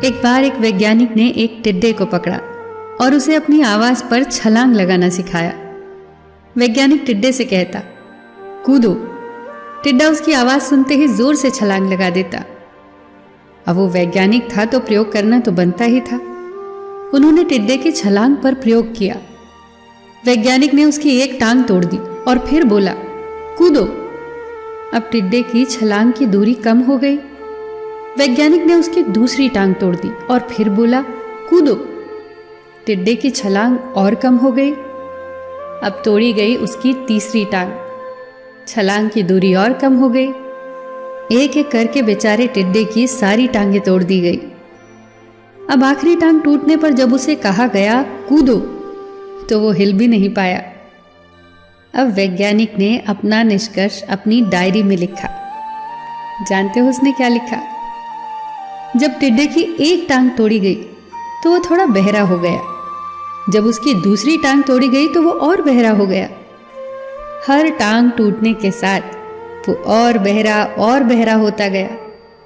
एक बार एक वैज्ञानिक ने एक टिड्डे को पकड़ा और उसे अपनी आवाज पर छलांग लगाना सिखाया। वैज्ञानिक टिड्डे से कहता, कूदो। टिड्डा उसकी आवाज सुनते ही जोर से छलांग लगा देता। अब वो वैज्ञानिक था तो प्रयोग करना तो बनता ही था। उन्होंने टिड्डे की छलांग पर प्रयोग किया। वैज्ञानिक ने उसकी एक टांग तोड़ दी और फिर बोला, कूदो। अब टिड्डे की छलांग की दूरी कम हो गई। वैज्ञानिक ने उसकी दूसरी टांग तोड़ दी और फिर बोला, कूदो। टिड्डे की छलांग और कम हो गई। अब तोड़ी गई उसकी तीसरी टांग। छलांग की दूरी और कम हो गई। एक एक करके बेचारे टिड्डे की सारी टांगें तोड़ दी गई। अब आखिरी टांग टूटने पर जब उसे कहा गया कूदो, तो वो हिल भी नहीं पाया। अब वैज्ञानिक ने अपना निष्कर्ष अपनी डायरी में लिखा। जानते हो उसने क्या लिखा? जब टिड्डे की एक टांग तोड़ी गई तो वो थोड़ा बहरा हो गया। जब उसकी दूसरी टांग तोड़ी गई तो वो और बहरा हो गया। हर टांग टूटने के साथ वो और बहरा होता गया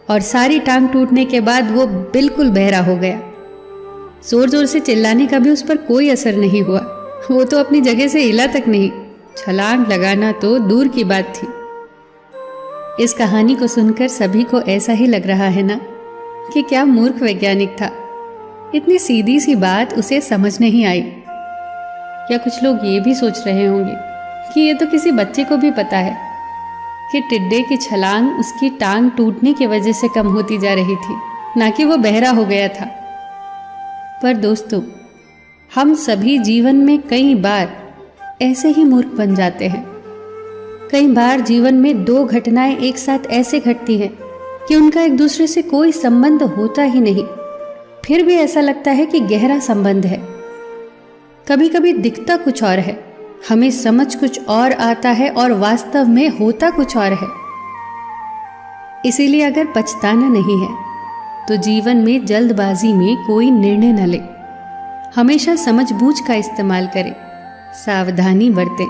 और सारी टांग टूटने के बाद वो बिल्कुल बहरा हो गया। जोर जोर से चिल्लाने का भी उस पर कोई असर नहीं हुआ। वो तो अपनी जगह से हिला तक नहीं। छलांग लगाना तो दूर की बात थी। इस कहानी को सुनकर सभी को ऐसा ही लग रहा है ना कि क्या मूर्ख वैज्ञानिक था। इतनी सीधी सी बात उसे समझ नहीं आई। या कुछ लोग ये भी सोच रहे होंगे कि ये तो किसी बच्चे को भी पता है कि टिड्डे की छलांग उसकी टांग टूटने की वजह से कम होती जा रही थी, ना कि वो बहरा हो गया था। पर दोस्तों, हम सभी जीवन में कई बार ऐसे ही मूर्ख बन जाते हैं। कई बार जीवन में दो घटनाएं एक साथ ऐसे घटती हैं कि उनका एक दूसरे से कोई संबंध होता ही नहीं, फिर भी ऐसा लगता है कि गहरा संबंध है। कभी कभी दिखता कुछ और है, हमें समझ कुछ और आता है और वास्तव में होता कुछ और है। इसीलिए अगर पछताना नहीं है तो जीवन में जल्दबाजी में कोई निर्णय न ले। हमेशा समझबूझ का इस्तेमाल करें, सावधानी बरतें।